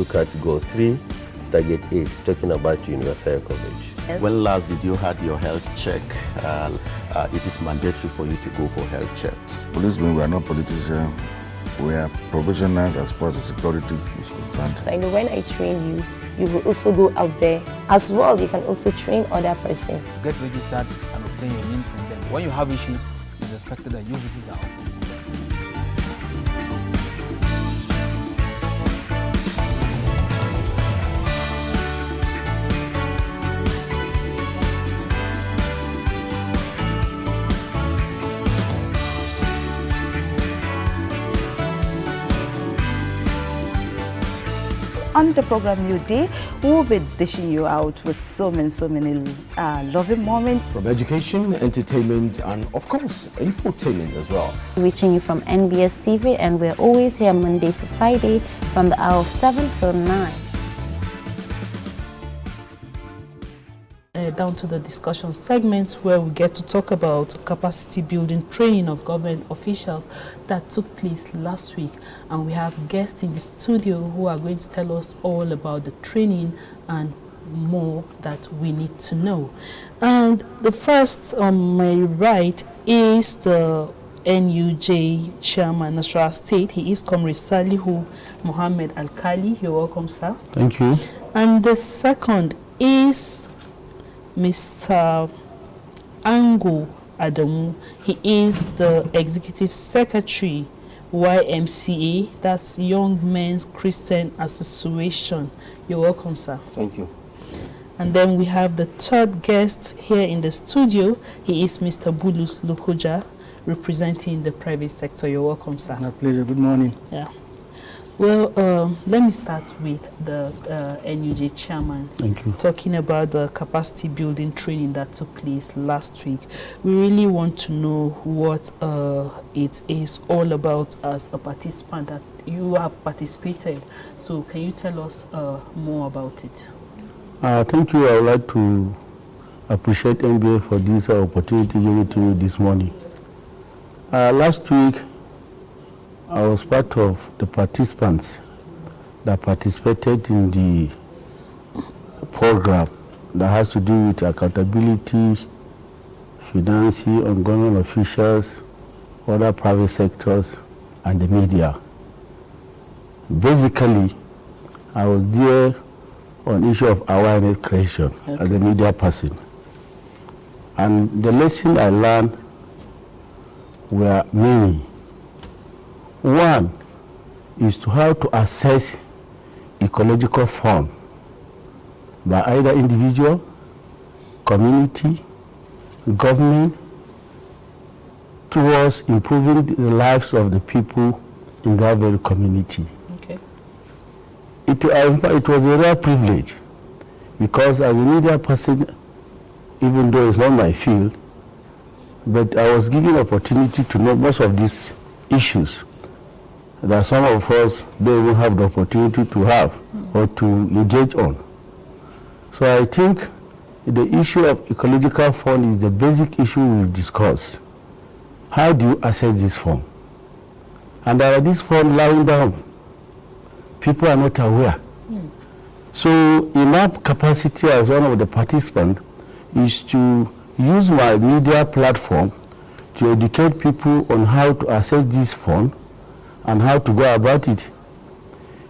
look at Goal 3, Target 8, talking about universal coverage. Yes. When last did you had your health check? It is mandatory for you to go for health checks. Policemen, we are not politicians. We are professionals as far as the security is concerned. I know when I train you, you will also go out there as well. You can also train other persons. Get registered and obtain your name from them. When you have issues, it's expected that you visit the office. On the program you did, we'll be dishing you out with so many loving moments. From education, entertainment, and of course, infotainment as well. Reaching you from NBS TV, and we're always here Monday to Friday from the hour of 7 till 9. Down to the discussion segments where we get to talk about capacity building training of government officials that took place last week, and we have guests in the studio who are going to tell us all about the training and more that we need to know. And the first on my right is the NUJ Chairman, Nasarawa State. He is Comrade Salihu Mohammed Alkali. You're welcome, sir. Thank you. And the second is Mr. Angu Adamu. He is the Executive Secretary, YMCA, that's Young Men's Christian Association. You're welcome, sir. Thank you. And then we have the third guest here in the studio. He is Mr. Bulus Lukuja, representing the private sector. You're welcome, sir. My pleasure. Good morning. Yeah. Well, let me start with the NUJ chairman. Thank you. Talking about the capacity building training that took place last week. We really want to know what it is all about as a participant that you have participated. So can you tell us more about it? Thank you. I would like to appreciate NBA for this opportunity given to me this morning. Last week, I was part of the participants that participated in the program that has to do with accountability, financing on government officials, other private sectors, and the media. Basically, I was there on issue of awareness creation as a media person. And the lesson I learned were many. One is to how to assess ecological fund by either individual, community, government, towards improving the lives of the people in that very community. Okay. It was a rare privilege because as a media person, even though it's not my field, but I was given opportunity to know most of these issues that some of us don't even have the opportunity to have or to engage on. So I think the issue of ecological fund is the basic issue we'll discuss. How do you assess this fund? And there are these funds lying down. People are not aware. So in that capacity as one of the participants is to use my media platform to educate people on how to assess this fund and how to go about it.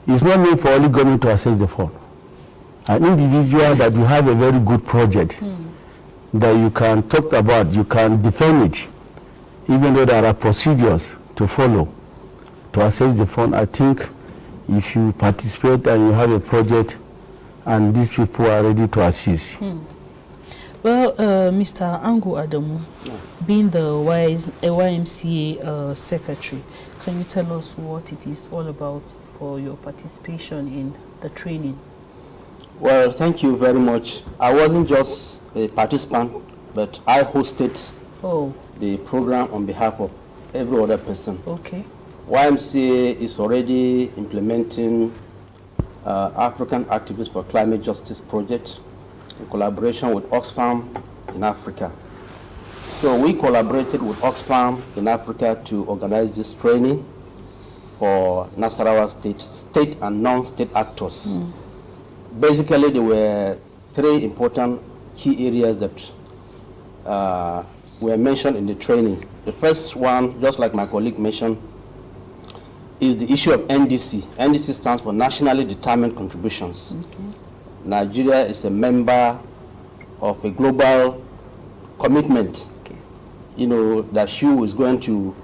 It's not meant for only government to assess the fund. An individual that you have a very good project that you can talk about, you can defend it, even though there are procedures to follow to assess the fund. I think if you participate and you have a project and these people are ready to assist. Well, Mr. Angu Adamu, being the YMCA secretary, can you tell us what it is all about for your participation in the training? Well, thank you very much. I wasn't just a participant, but I hosted the program on behalf of every other person. Okay. YMCA is already implementing African Activists for Climate Justice project in collaboration with Oxfam in Africa. So we collaborated with Oxfam in Africa to organize this training for Nasarawa state and non-state actors. Basically, there were 3 important key areas that were mentioned in the training. The first one, just like my colleague mentioned, is the issue of NDC. NDC stands for Nationally Determined Contributions. Nigeria is a member of a global commitment, that she is going to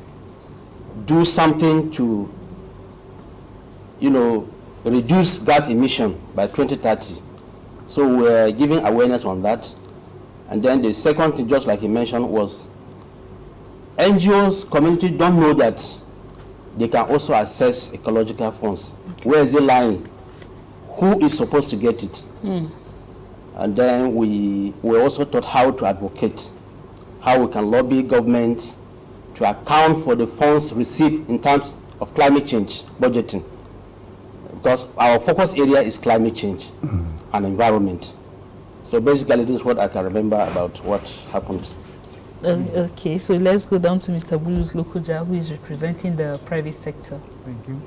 do something to, reduce gas emission by 2030. So we're giving awareness on that. And then the second thing, just like he mentioned, was NGOs, community don't know that they can also access ecological funds. Where is it lying? Who is supposed to get it? And then we also taught how to advocate, how we can lobby government to account for the funds received in terms of climate change budgeting. Because our focus area is climate change and environment. So basically, this is what I can remember about what happened. Okay, so let's go down to Mr. Bulus Lokoja, who is representing the private sector. Thank you.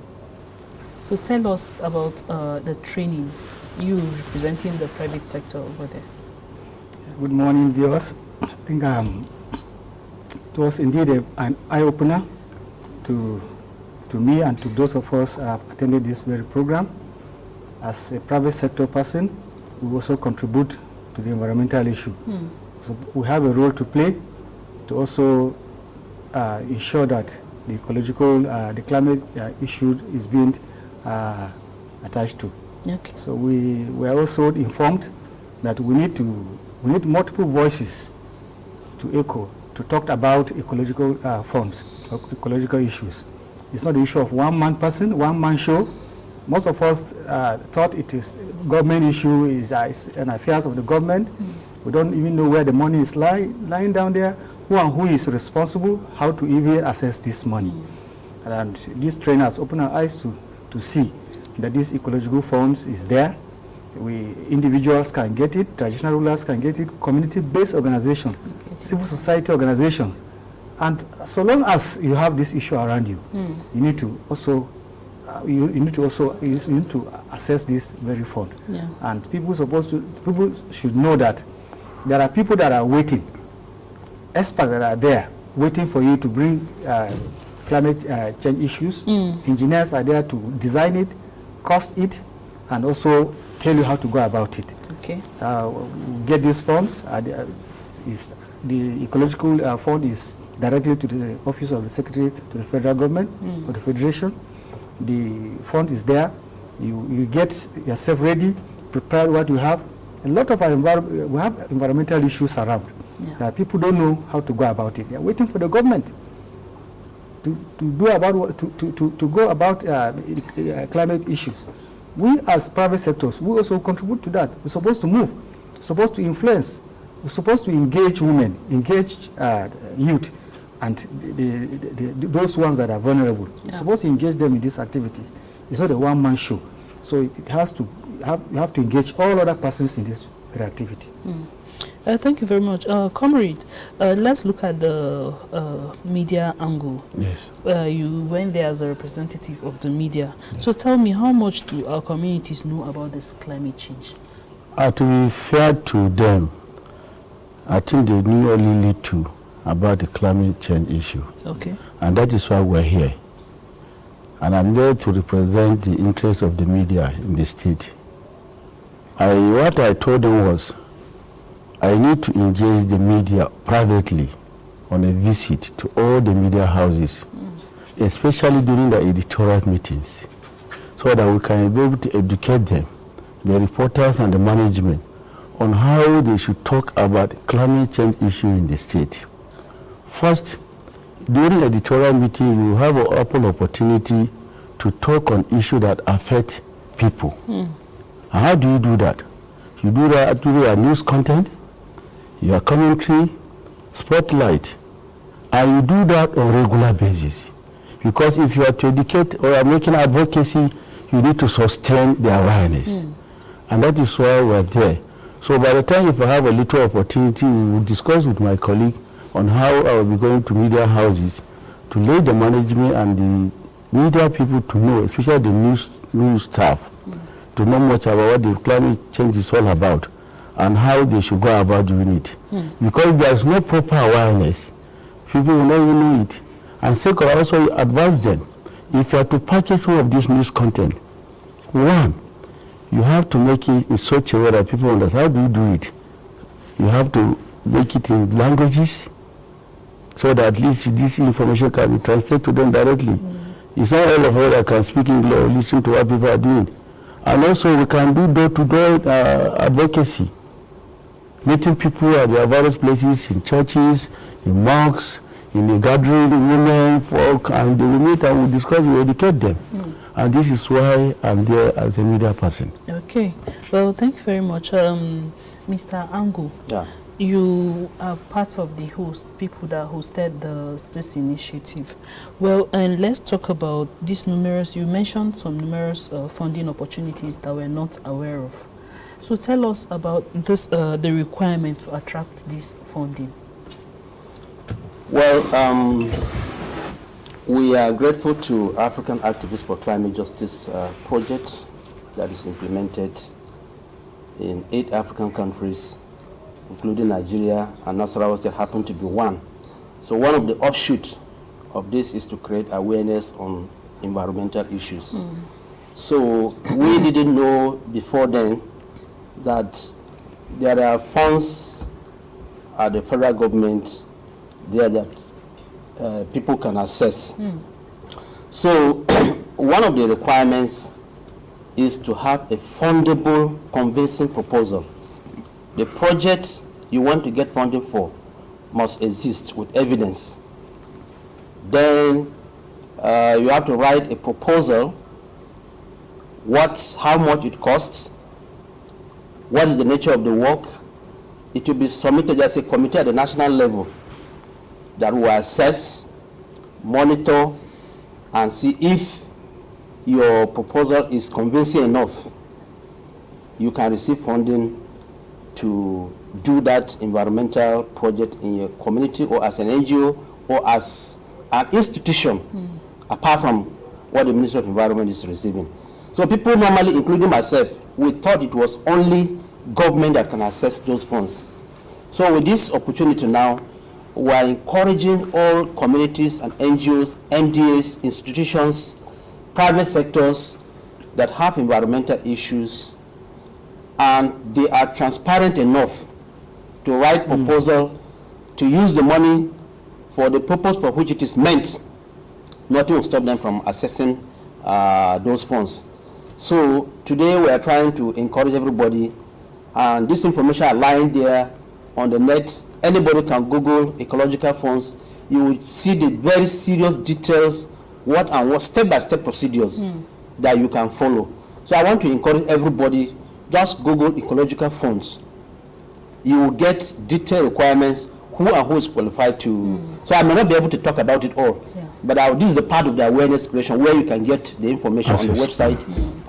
So tell us about the training, you representing the private sector over there. Good morning, viewers. I think it was indeed an eye-opener to me and to those of us who have attended this very program. As a private sector person, we also contribute to the environmental issue. So we have a role to play to also ensure that the ecological, the climate issue is being attached to. Okay. So we were also informed that we need multiple voices to echo, to talk about ecological funds, ecological issues. It's not the issue of one-man person, one-man show. Most of us thought it is government issue, is an affairs of the government. We don't even know where the money is lying down there, who is responsible, how to even access this money. And this training has opened our eyes to see that this ecological funds is there. Individuals can get it, traditional rulers can get it, community-based organizations, civil society organizations. And so long as you have this issue around you, you need to also you need to assess this very fund. And people should know that there are people that are waiting, experts that are there waiting for you to bring climate change issues. Engineers are there to design it, cost it, and also tell you how to go about it. Okay. So get these funds. The ecological fund is directly to the office of the secretary to the federal government or the federation. The fund is there. You get yourself ready, prepare what you have. A lot of we have environmental issues around that people don't know how to go about it. They are waiting for the government to go about climate issues. We as private sectors, we also contribute to that. We're supposed to move, supposed to influence, we're supposed to engage women, engage youth, and those ones that are vulnerable. We're supposed to engage them in these activities. It's not a one-man show. So it has to you have to engage all other persons in this activity. Thank you very much. Comrade, let's look at the media angle. Yes. You went there as a representative of the media. So tell me, how much do our communities know about this climate change? To be fair to them, I think they knew only little about the climate change issue. Okay. And that is why we're here. And I'm there to represent the interests of the media in the state. What I told them was, I need to engage the media privately on a visit to all the media houses, especially during the editorial meetings, so that we can be able to educate them, the reporters and the management, on how they should talk about climate change issue in the state. First, during editorial meeting, you have an ample opportunity to talk on issues that affect people. And how do you do that? You do that through your news content, your commentary, spotlight, and you do that on a regular basis. Because if you are to educate or are making advocacy, you need to sustain the awareness. And that is why we're there. So by the time if I have a little opportunity, we will discuss with my colleague on how I will be going to media houses to lay the management and the media people to know, especially the news staff, to know much about what the climate change is all about and how they should go about doing it. Because there's no proper awareness, people will not even know it. And second, I also advise them, if you are to package some of this news content, one, you have to make it in such a way that people understand. How do you do it? You have to make it in languages so that at least this information can be translated to them directly. It's not all of us that can speak English or listen to what people are doing. And also we can do door-to-door advocacy, meeting people at their various places, in churches, in mosques, in the gathering, women, folk, and they will meet and we discuss, we educate them. And this is why I'm there as a media person. Okay. Well, thank you very much. Mr. Angu, you are part of the people that hosted this initiative. Well, and let's talk about these numerous, you mentioned some numerous funding opportunities that we're not aware of. So tell us about this, the requirement to attract this funding. Well, we are grateful to African Activists for Climate Justice project that is implemented in 8 African countries, including Nigeria, and Nasarawa State happen to be one. So one of the offshoots of this is to create awareness on environmental issues. So we didn't know before then that there are funds at the federal government there that people can access. So one of the requirements is to have a fundable, convincing proposal. The project you want to get funding for must exist with evidence. Then you have to write a proposal, how much it costs, what is the nature of the work. It will be submitted as a committee at the national level that will assess, monitor, and see if your proposal is convincing enough. You can receive funding to do that environmental project in your community or as an NGO or as an institution, apart from what the Ministry of Environment is receiving. So people normally, including myself, we thought it was only government that can access those funds. So with this opportunity now, we are encouraging all communities and NGOs, MDAs, institutions, private sectors that have environmental issues and they are transparent enough to write proposal to use the money for the purpose for which it is meant. Nothing will stop them from accessing those funds. So today we are trying to encourage everybody, and this information are lying there on the net. Anybody can Google ecological funds. You will see the very serious details, what step-by-step procedures that you can follow. So I want to encourage everybody, just Google ecological funds. You will get detailed requirements, who and who is qualified to. So I may not be able to talk about it all, but this is the part of the awareness creation where you can get the information on the website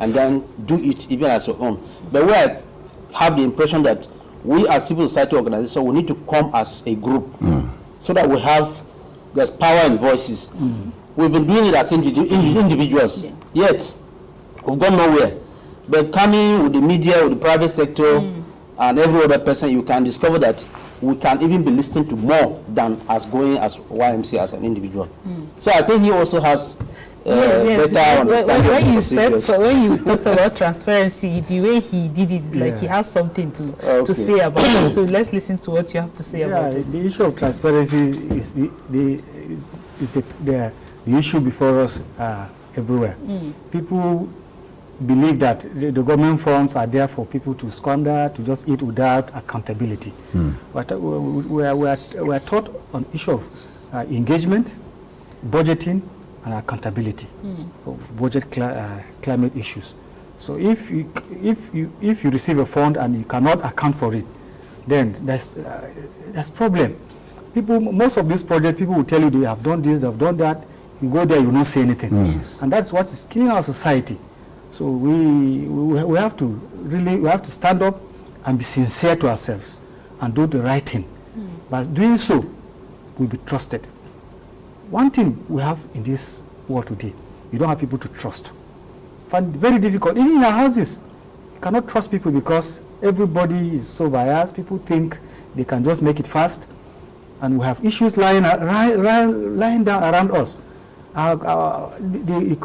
and then do it even as your own. But where I have the impression that we as civil society organizations, we need to come as a group so that there's power in voices. We've been doing it as individuals, yet we've gone nowhere. But coming with the media, with the private sector, and every other person, you can discover that we can even be listening to more than as going as YMC as an individual. So I think he also has better understanding. When you talked about transparency, the way he did it, like he has something to say about it. So let's listen to what you have to say about it. The issue of transparency is the issue before us everywhere. People believe that the government funds are there for people to squander, to just eat without accountability. We are taught on issue of engagement, budgeting, and accountability of budget climate issues. So if you receive a fund and you cannot account for it, then that's problem. Most of these projects, people will tell you they have done this, they have done that. You go there, you will not say anything, and that's what is killing our society. So we have to stand up and be sincere to ourselves and do the right thing. By doing so, we'll be trusted. One thing we have in this world today you don't have people to trust. Find it very difficult. Even in our houses, you cannot trust people because everybody is so biased. People think they can just make it fast, and we have issues lying down around us. The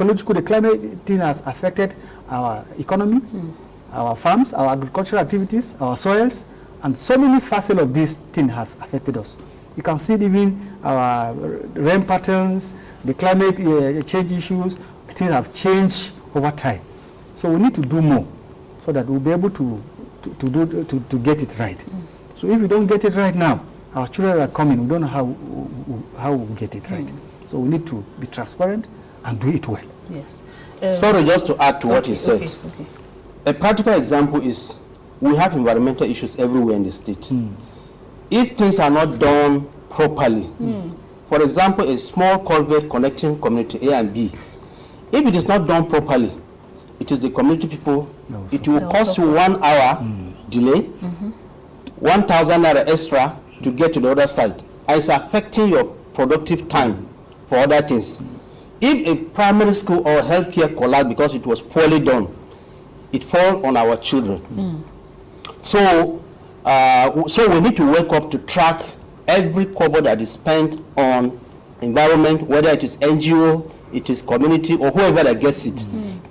climate thing has affected our economy, our farms, our agricultural activities, our soils, and so many facets of this thing has affected us. You can see even our rain patterns, the climate change issues, things have changed over time. So we need to do more so that we'll be able to get it right. So if we don't get it right now, our children are coming, we don't know how we'll get it right. So we need to be transparent and do it well. Yes. Sorry, just to add to what he said. Okay. A practical example is we have environmental issues everywhere in the state. If things are not done properly, for example, a small culvert connecting community A and B, if it is not done properly, it is the community people, it will cost you 1 hour delay, 1,000 naira extra to get to the other side. And it's affecting your productive time for other things. If a primary school or healthcare collapse because it was poorly done, it falls on our children. So we need to wake up to track every kobo that is spent on environment, whether it is NGO, it is community, or whoever that gets it.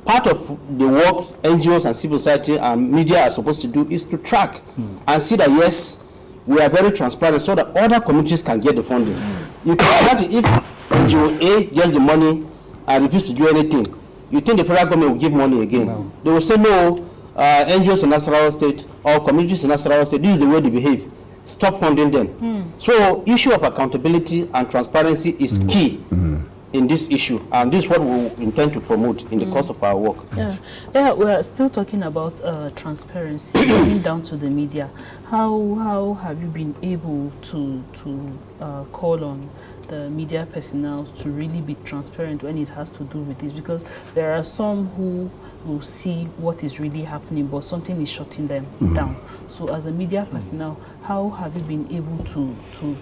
Part of the work NGOs and civil society and media are supposed to do is to track and see that, yes, we are very transparent so that other communities can get the funding. You can imagine if NGO A gets the money and refuses to do anything, you think the federal government will give money again? No. They will say, no, NGOs in Nasarawa State or communities in Nasarawa State, this is the way they behave. Stop funding them. So issue of accountability and transparency is key in this issue, and this is what we intend to promote in the course of our work. Yeah, we're still talking about transparency, going down to the media. How have you been able to call on the media personnel to really be transparent when it has to do with this? Because there are some who will see what is really happening, but something is shutting them down. So as a media personnel, how have you been able to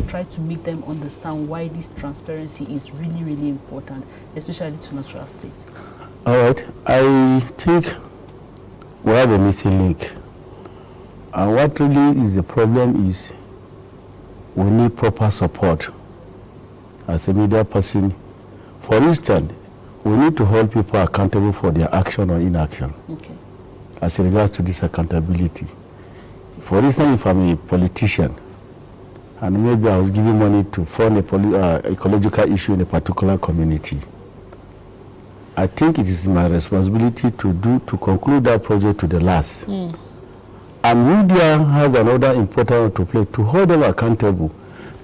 try to make them understand why this transparency is really, really important, especially to Nasarawa State? All right. I think we have a missing link. And what really is the problem is we need proper support as a media person. For instance, we need to hold people accountable for their action or inaction as regards to this accountability. For instance, if I'm a politician and maybe I was giving money to fund a ecological issue in a particular community, I think it is my responsibility to conclude that project to the last. And media has another important role to play, to hold them accountable,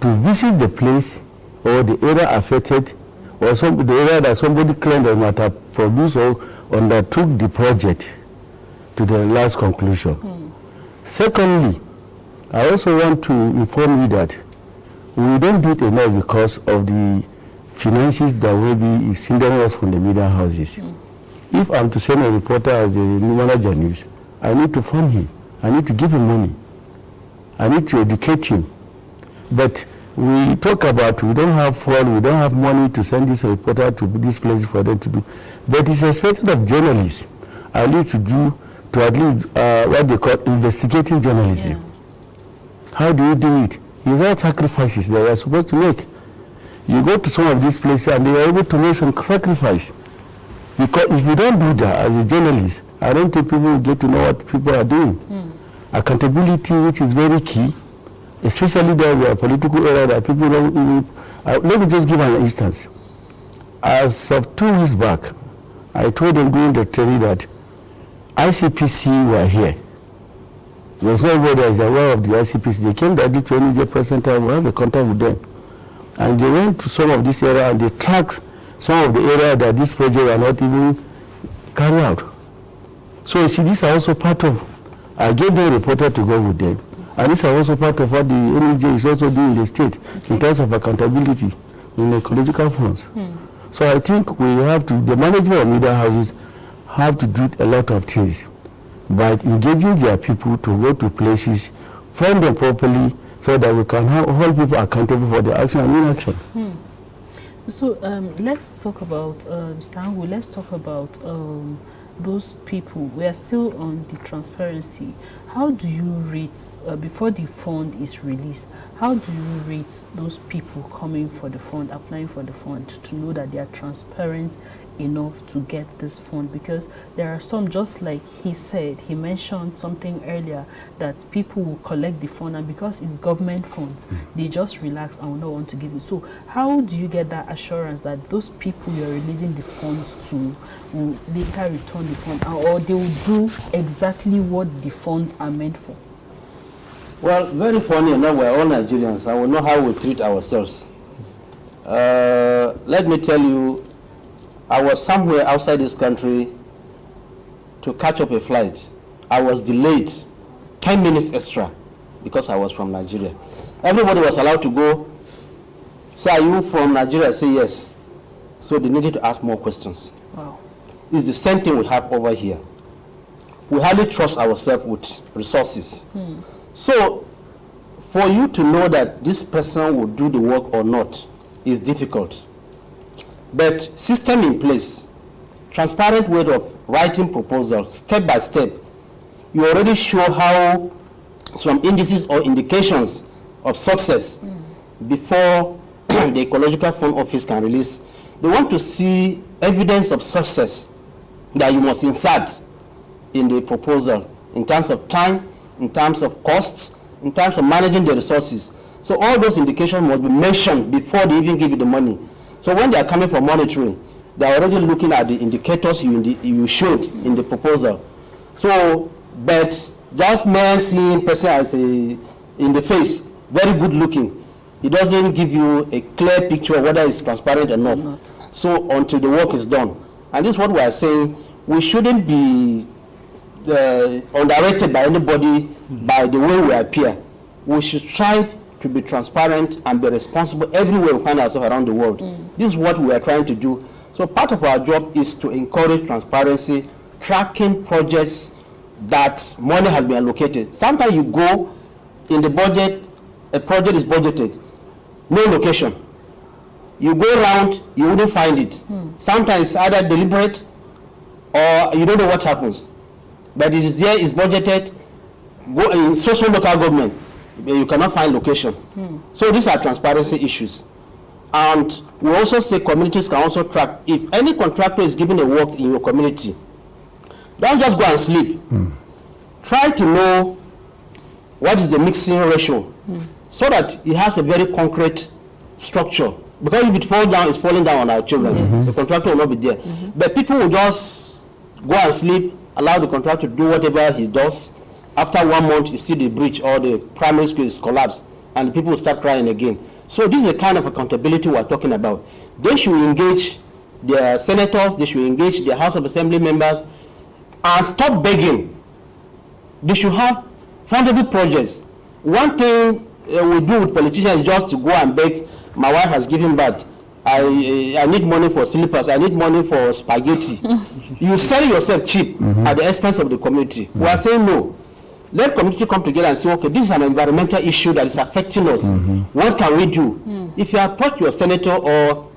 to visit the place or the area affected, or the area that somebody claimed they might have produced or undertook the project to the last conclusion. Secondly, I also want to inform you that we don't do it enough because of the finances that will be hindering us from the media houses. If I'm to send a reporter as a manager news, I need to fund him. I need to give him money. I need to educate him. But we talk about we don't have fund, we don't have money to send this reporter to this place for them to do. But it's expected of journalists at least to do, to at least what they call investigating journalism. How do you do it? These are sacrifices that you are supposed to make. You go to some of these places and they are able to make some sacrifice. Because if you don't do that as a journalist, I don't think people will get to know what people are doing. Accountability, which is very key, especially there where political area that people don't even. Let me just give an instance. As of 2 weeks back, I told them during the training that ICPC were here. There's nobody that is aware of the ICPC. They came directly to any present time, we have a contact with them. And they went to some of this area and they tracked some of the area that this project were not even carried out. So you see, these are also part of, I gave them a reporter to go with them. And these are also part of what the NEJ is also doing in the state in terms of accountability in the ecological funds. So I think we have to, the management of media houses have to do a lot of things by engaging their people to go to places, fund them properly so that we can hold people accountable for their action and inaction. So let's talk about, Stanley, let's talk about those people. We are still on the transparency. How do you rate, before the fund is released, how do you rate those people coming for the fund, applying for the fund, to know that they are transparent enough to get this fund? Because there are some, just like he said, he mentioned something earlier, that people will collect the fund, and because it's government funds, they just relax and will not want to give it. So how do you get that assurance that those people you're releasing the funds to will later return the fund, or they will do exactly what the funds are meant for? Well, very funny enough, we're all Nigerians. I will know how we treat ourselves. Let me tell you, I was somewhere outside this country to catch up a flight. I was delayed 10 minutes extra because I was from Nigeria. Everybody was allowed to go. Say, are you from Nigeria? I say yes. So they needed to ask more questions. Wow. It's the same thing we have over here. We hardly trust ourselves with resources. So for you to know that this person will do the work or not is difficult. But system in place, transparent way of writing proposals, step by step, you already show how some indices or indications of success before the Ecological Fund Office can release. They want to see evidence of success that you must insert in the proposal in terms of time, in terms of costs, in terms of managing the resources. So all those indications must be mentioned before they even give you the money. So when they are coming for monitoring, they are already looking at the indicators you showed in the proposal. So, but just mere seeing person as in the face, very good looking, it doesn't give you a clear picture of whether it's transparent or not. So until the work is done. And this is what we are saying, we shouldn't be undirected by anybody by the way we appear. We should strive to be transparent and be responsible everywhere we find ourselves around the world. This is what we are trying to do. So part of our job is to encourage transparency, tracking projects that money has been allocated. Sometimes you go in the budget, a project is budgeted, no location. You go around, you wouldn't find it. Sometimes it's either deliberate or you don't know what happens. But it is there, it's budgeted, go in social local government, you cannot find location. So these are transparency issues. And we also say communities can also track. If any contractor is giving a work in your community, don't just go and sleep. Try to know what is the mixing ratio so that it has a very concrete structure. Because if it falls down, it's falling down on our children. The contractor will not be there. But people will just go and sleep, allow the contractor to do whatever he does. After 1 month, you see the breach or the primary school is collapsed, and people will start crying again. So this is the kind of accountability we are talking about. They should engage their senators, they should engage their House of Assembly members, and stop begging. They should have fundable projects. One thing we do with politicians is just to go and beg. My wife has given birth. I need money for slippers. I need money for spaghetti. You sell yourself cheap at the expense of the community. We are saying no. Let community come together and say, okay, this is an environmental issue that is affecting us. What can we do? If you approach your senator or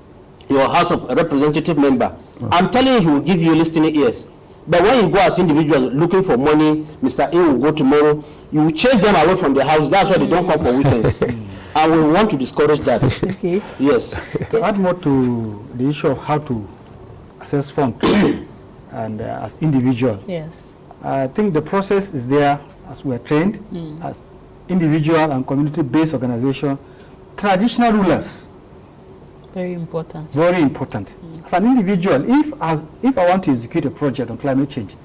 your House of Representative member, I'm telling you, he will give you listening ears. But when you go as individuals looking for money, Mr. A will go tomorrow, you will chase them away from the house. That's why they don't come for weekends. And we want to discourage that. Okay. Yes. To add more to the issue of how to assess funds and as individual. Yes. I think the process is there as we are trained as individual and community-based organization. Traditional rulers. Very important. Very important. As an individual, if I want to execute a project on climate change,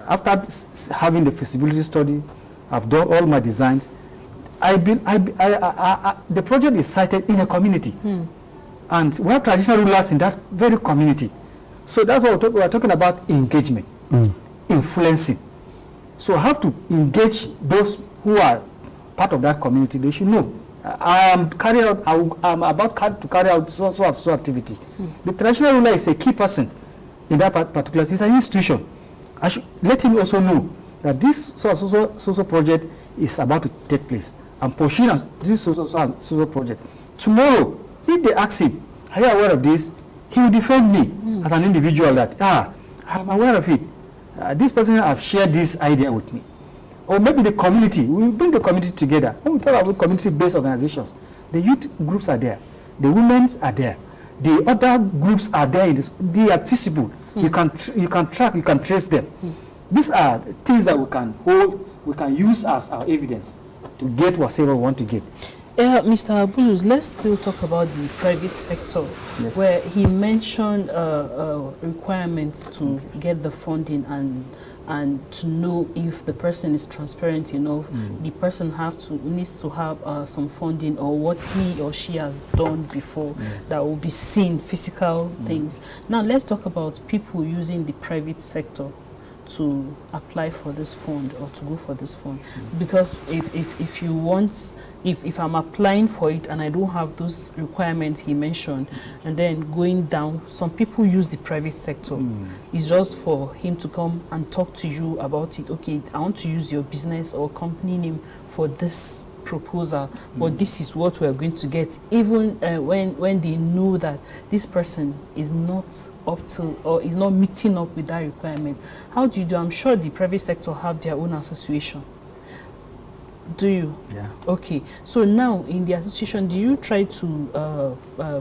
after having the feasibility study, I've done all my designs, the project is sited in a community. And we have traditional rulers in that very community. So that's what we are talking about, engagement, influencing. So I have to engage those who are part of that community. They should know. I'm about to carry out so activity. The traditional ruler is a key person in that particular. It's an institution. I should let him also know that this so project is about to take place. I'm pursuing this so project. Tomorrow, if they ask him, are you aware of this? He will defend me as an individual that, I'm aware of it. This person has shared this idea with me. Or maybe the community, we bring the community together. When we talk about community-based organizations, the youth groups are there, the women's are there, the other groups are there. They are visible. You can track, you can trace them. These are things that we can hold, we can use as our evidence to get whatever we want to get. Mr. Abulus, let's still talk about the private sector, where he mentioned requirements to get the funding and to know if the person is transparent enough. The person needs to have some funding or what he or she has done before that will be seen, physical things. Now let's talk about people using the private sector to apply for this fund or to go for this fund, because if you want, if I'm applying for it and I don't have those requirements he mentioned, and then going down, some people use the private sector. It's just for him to come and talk to you about it. Okay, I want to use your business or company name for this proposal, but this is what we're going to get, even when they know that this person is not up to or is not meeting up with that requirement. How do you do? I'm sure the private sector have their own association. Do you? Yeah. Okay. So now in the association, do you try to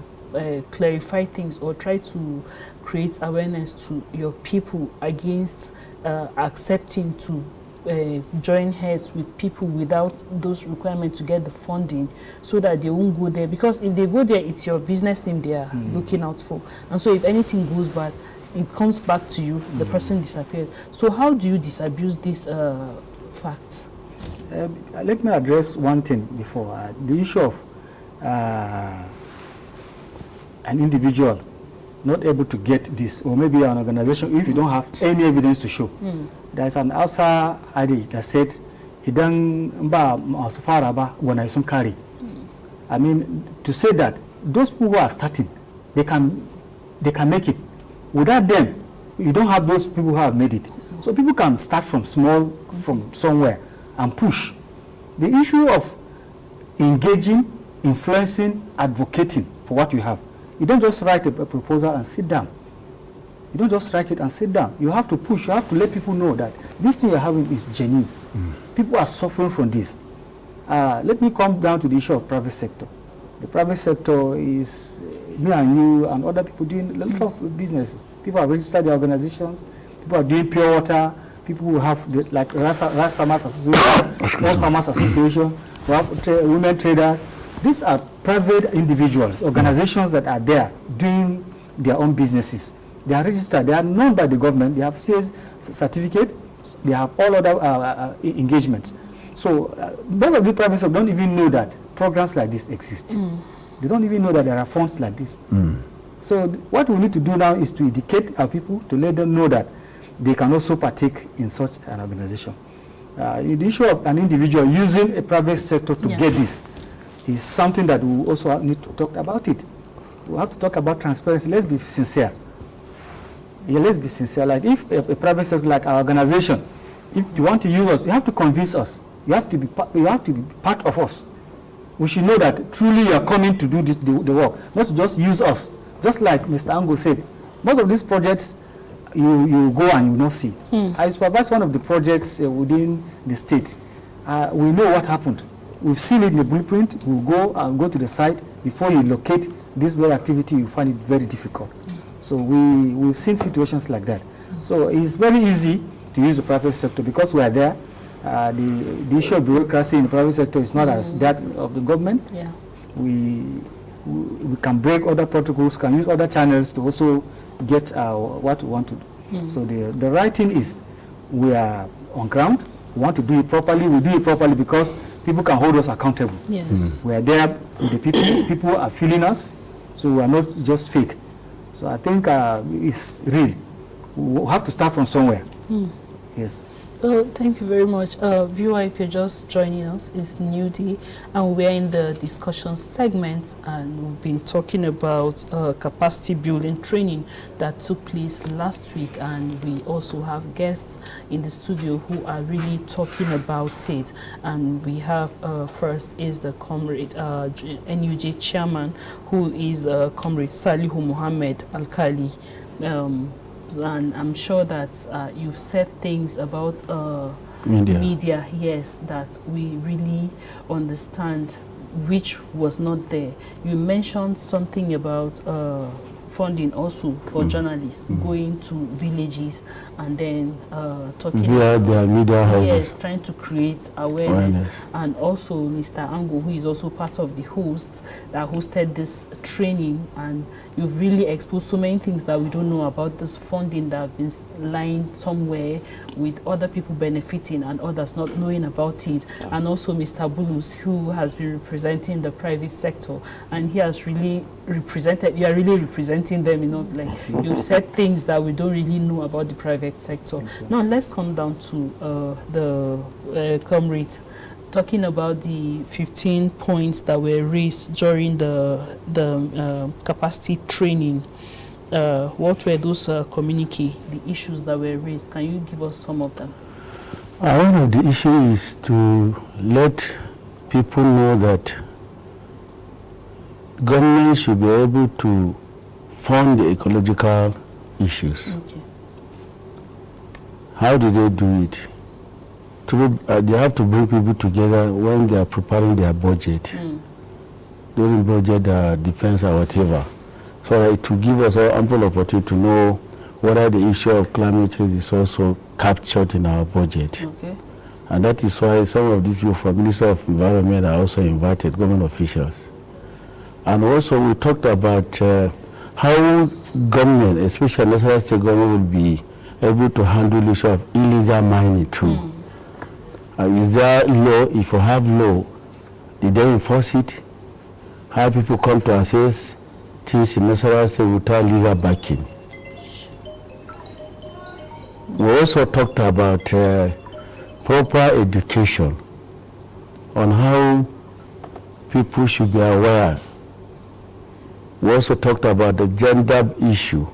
clarify things or try to create awareness to your people against accepting to join heads with people without those requirements to get the funding, so that they won't go there? Because if they go there, it's your business name they are looking out for, and so if anything goes bad, it comes back to you, the person disappears. So how do you disabuse this fact? Let me address one thing before. The issue of an individual not able to get this, or maybe an organization, if you don't have any evidence to show. There's an Hausa adage that said, "Idan ba masu fara ba wana sun kare." I mean, to say that those people who are starting, they can make it. Without them, you don't have those people who have made it. So people can start from small, from somewhere, and push. The issue of engaging, influencing, advocating for what you have. You don't just write a proposal and sit down. You don't just write it and sit down. You have to push. You have to let people know that this thing you're having is genuine. People are suffering from this. Let me come down to the issue of private sector. The private sector is me and you and other people doing a lot of businesses. People have registered their organizations. People are doing pure water. People who have like Rice Farmers Association, All Farmers Association, who have women traders. These are private individuals, organizations that are there doing their own businesses. They are registered, they are known by the government, they have CS certificate, they have all other engagements. So most of the private sector don't even know that programs like this exist. They don't even know that there are funds like this. So what we need to do now is to educate our people, to let them know that they can also partake in such an organization. The issue of an individual using a private sector to get this is something that we also need to talk about it. We have to talk about transparency. Let's be sincere. Yeah, let's be sincere. Like if a private sector, like our organization, if you want to use us, you have to convince us. You have to be part of us. We should know that truly you are coming to do this, the work, not to just use us. Just like Mr. Ango said, most of these projects you go and you will not see. I supervise one of the projects within the state. We know what happened. We've seen it in the blueprint. We'll go to the site. Before you locate this very activity, you find it very difficult. So we've seen situations like that. So it's very easy to use the private sector because we are there. The issue of bureaucracy in the private sector is not as that of the government. Yeah. We can break other protocols, can use other channels to also get what we want to do. So the right thing is we are on ground. We want to do it properly. We do it properly because people can hold us accountable. Yes. We are there with the people. People are feeling us, so we are not just fake. So I think it's real. We have to start from somewhere. Yes. Thank you very much. Viewer, if you're just joining us, it's New Day, and we're in the discussion segment, and we've been talking about capacity building training that took place last week, and we also have guests in the studio who are really talking about it. And we have first is the comrade NUJ chairman, who is comrade Salihu Mohammed Alkali. And I'm sure that you've said things about media, yes, that we really understand, which was not there. You mentioned something about funding also for journalists going to villages and then talking via their media houses. Yes, trying to create awareness. And also Mr. Ango, who is also part of the hosts that hosted this training, and you've really exposed so many things that we don't know about this funding that have been lying somewhere with other people benefiting and others not knowing about it. And also Mr. Bulus, who has been representing the private sector, and he has really represented, you are really representing them, you know, like you've said things that we don't really know about the private sector. Now let's come down to the comrade, talking about the 15 points that were raised during the capacity training. What were those communique, the issues that were raised? Can you give us some of them? One of the issues is to let people know that government should be able to fund the ecological issues. Okay. How do they do it? They have to bring people together when they are preparing their budget, during budget defense or whatever, so that to give us all ample opportunity to know whether the issue of climate change is also captured in our budget. Okay. And that is why some of these people from Ministry of Environment are also invited, government officials. And also we talked about how government, especially national state government, will be able to handle the issue of illegal mining too. Is there law? If you have law, did they enforce it? How people come to access things in national state without legal backing? We also talked about proper education on how people should be aware. We also talked about the gender issue.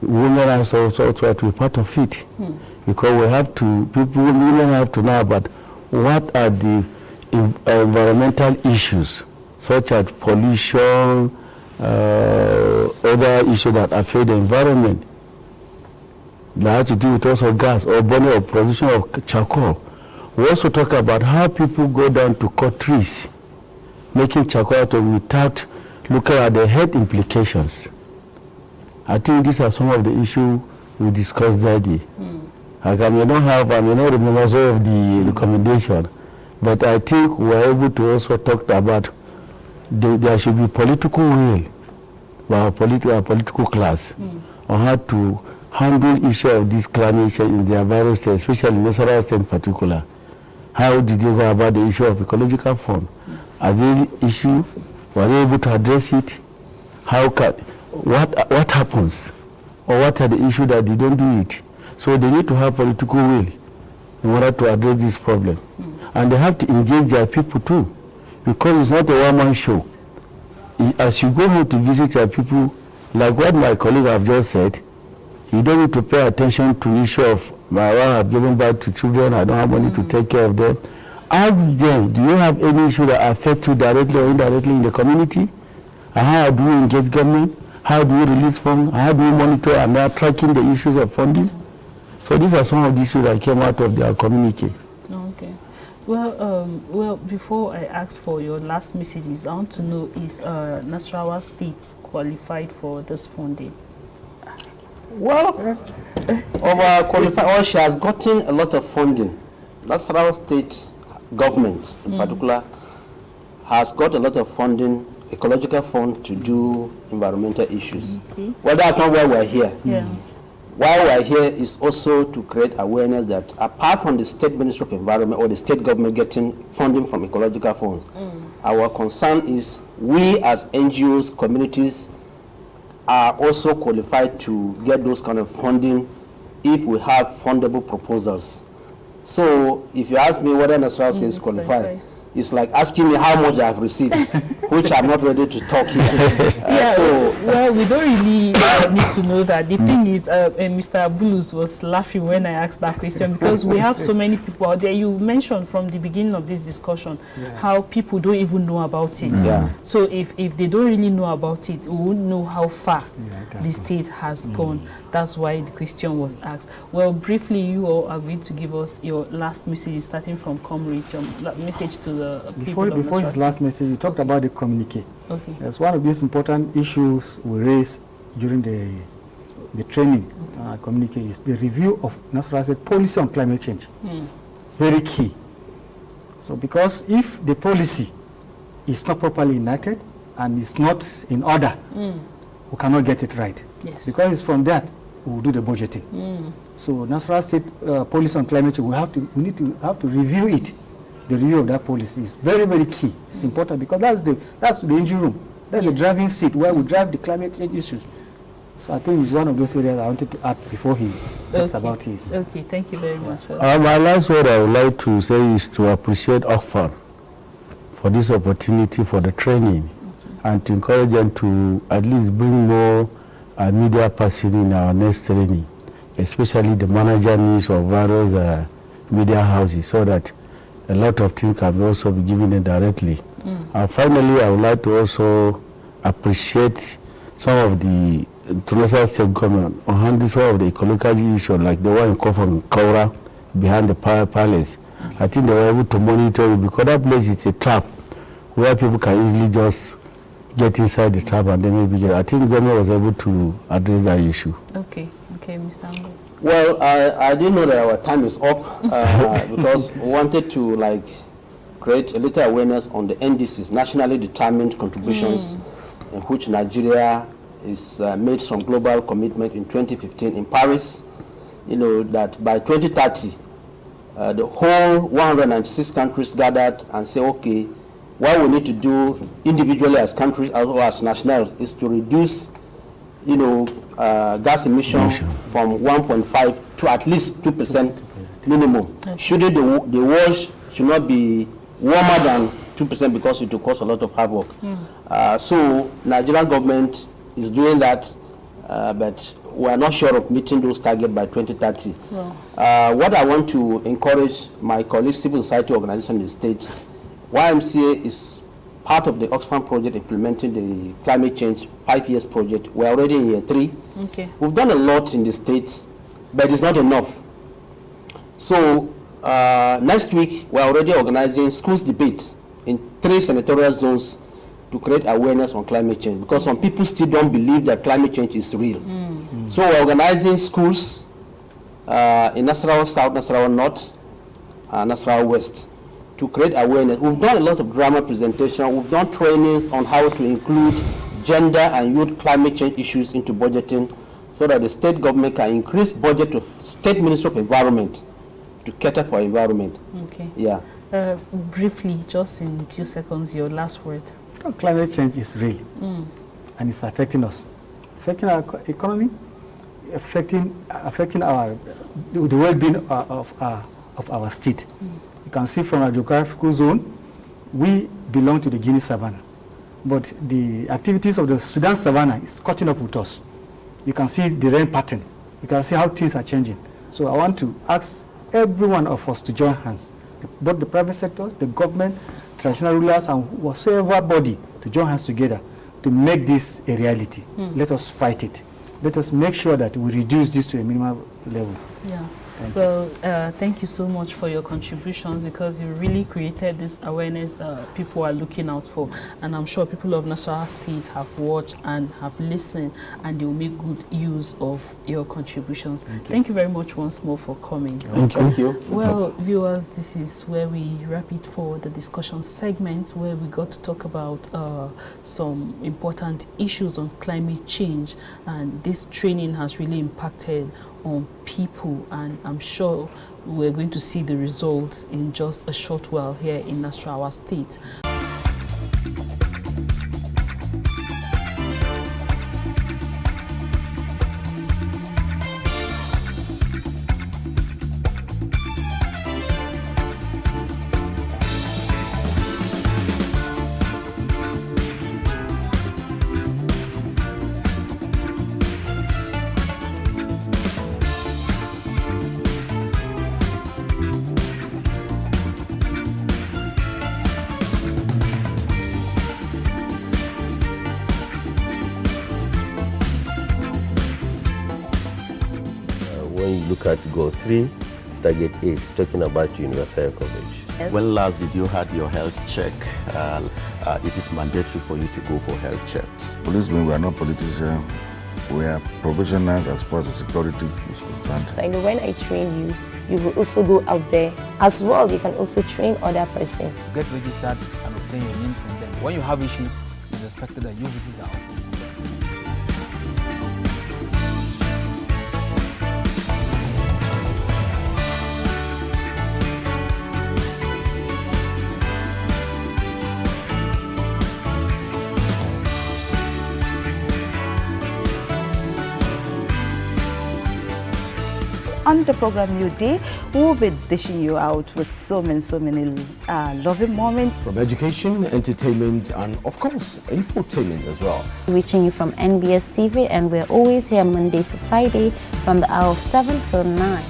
Women are also to be part of it, because we have to, women have to know about what are the environmental issues, such as pollution, other issues that affect the environment. That have to do with also gas or burning or production of charcoal. We also talk about how people go down to cut trees, making charcoal without looking at the health implications. I think these are some of the issues we discussed that day. I may not remember some of the recommendation, but I think we are able to also talk about there should be political will by our political class on how to handle issue of this climate change in their various states, especially in Nasarawa state in particular. How did they go about the issue of ecological fund? Are they issue? Were they able to address it? How can, what happens? Or what are the issues that they don't do it? So they need to have political will in order to address this problem. And they have to engage their people too, because it's not a one-man show. As you go home to visit your people, like what my colleague have just said, you don't need to pay attention to issue of my wife have given birth to children, I don't have money to take care of them. Ask them, do you have any issue that affect you directly or indirectly in the community? And how do you engage government? How do you release funds? How do you monitor and they are tracking the issues of funding? So these are some of the issues that came out of their communique. Okay. Well, before I ask for your last messages, I want to know, is Nasarawa State qualified for this funding? Well, she has gotten a lot of funding. Nasarawa State government, in particular, has got a lot of funding, ecological fund, to do environmental issues. Well, that's not why we're here. Why we're here is also to create awareness that apart from the State Ministry of Environment or the state government getting funding from ecological funds, our concern is we as NGOs, communities, are also qualified to get those kind of funding if we have fundable proposals. So if you ask me whether Nasarawa State is qualified, it's like asking me how much I have received, which I'm not ready to talk here. Well, we don't really need to know that. The thing is, Mr. Bulus was laughing when I asked that question because we have so many people out there. You mentioned from the beginning of this discussion how people don't even know about it. So if they don't really know about it, we won't know how far the state has gone. That's why the question was asked. Well, briefly, you all are going to give us your last message, starting from Comrade, your message to the people. Before his last message, he talked about the communique. That's one of these important issues we raised during the training. Communique is the review of Nasarawa State policy on climate change. Very key. So because if the policy is not properly enacted and is not in order, we cannot get it right. Because it's from that we will do the budgeting. So Nasarawa State policy on climate change, we need to have to review it. The review of that policy is very, very key. It's important because that's the engine room. That's the driving seat where we drive the climate change issues. So I think it's one of those areas I wanted to add before he talks about his. Okay, thank you very much. My last word I would like to say is to appreciate Oxfam for this opportunity for the training and to encourage them to at least bring more media person in our next training, especially the manager needs of various media houses, so that a lot of things can also be given in directly. And finally, I would like to also appreciate some of the international state government on handling some of the ecological issues, like the one in Kaura behind the palace. I think they were able to monitor it because that place is a trap where people can easily just get inside the trap and then maybe I think the government was able to address that issue. Okay, Mr. Ambo. Well, I didn't know that our time is up because we wanted to create a little awareness on the NDCs, nationally determined contributions, in which Nigeria is made some global commitment in 2015 in Paris. You know that by 2030, the whole 196 countries gathered and say, okay, what we need to do individually as countries or as nationals is to reduce, gas emission from 1.5 to at least 2% minimum. Shouldn't the world should not be warmer than 2% because it will cause a lot of havoc. So Nigerian government is doing that, but we are not sure of meeting those targets by 2030. What I want to encourage my colleagues, civil society organizations in the state, YMCA is part of the Oxfam project implementing the climate change 5 years project. We're already in year 3. We've done a lot in the state, but it's not enough. So next week, we're already organizing schools debate in 3 senatorial zones to create awareness on climate change, because some people still don't believe that climate change is real. So we're organizing schools in Nasarawa South, Nasarawa North, Nasarawa West, to create awareness. We've done a lot of drama presentation. We've done trainings on how to include gender and youth climate change issues into budgeting so that the state government can increase budget to State Ministry of Environment to cater for environment. Briefly, just in a few seconds, your last word. Climate change is real and it's affecting us, affecting our economy, affecting the well-being of our state. You can see from our geographical zone, we belong to the Guinea Savannah, but the activities of the Sudan Savannah is catching up with us. You can see the rain pattern. You can see how things are changing. So I want to ask every one of us to join hands, both the private sectors, the government, traditional rulers, and whatsoever body, to join hands together to make this a reality. Let us fight it. Let us make sure that we reduce this to a minimal level. Thank you so much for your contributions, because you really created this awareness that people are looking out for, and I'm sure people of Nasarawa State have watched and have listened, and they will make good use of your contributions. Thank you very much once more for coming. Thank you. Well, viewers, this is where we wrap it for the discussion segment, where we got to talk about some important issues on climate change, and this training has really impacted on people, and I'm sure we're going to see the results in just a short while here in Nasarawa State. when you look at Goal 3, Target 8, talking about universal coverage. When last did you had your health check? It is mandatory for you to go for health checks. Policemen, we are not politicians. We are professionals as far as security is concerned. I know when I train you, you will also go out there. As well, you can also train other person. Get registered and obtain your name from them. When you have issue, it's expected that you visit the office. On the program New Day, we'll be dishing you out with so many loving moments. From education, entertainment, and of course, infotainment as well. Reaching you from NBS TV, and we're always here Monday to Friday from the hour of 7 till 9.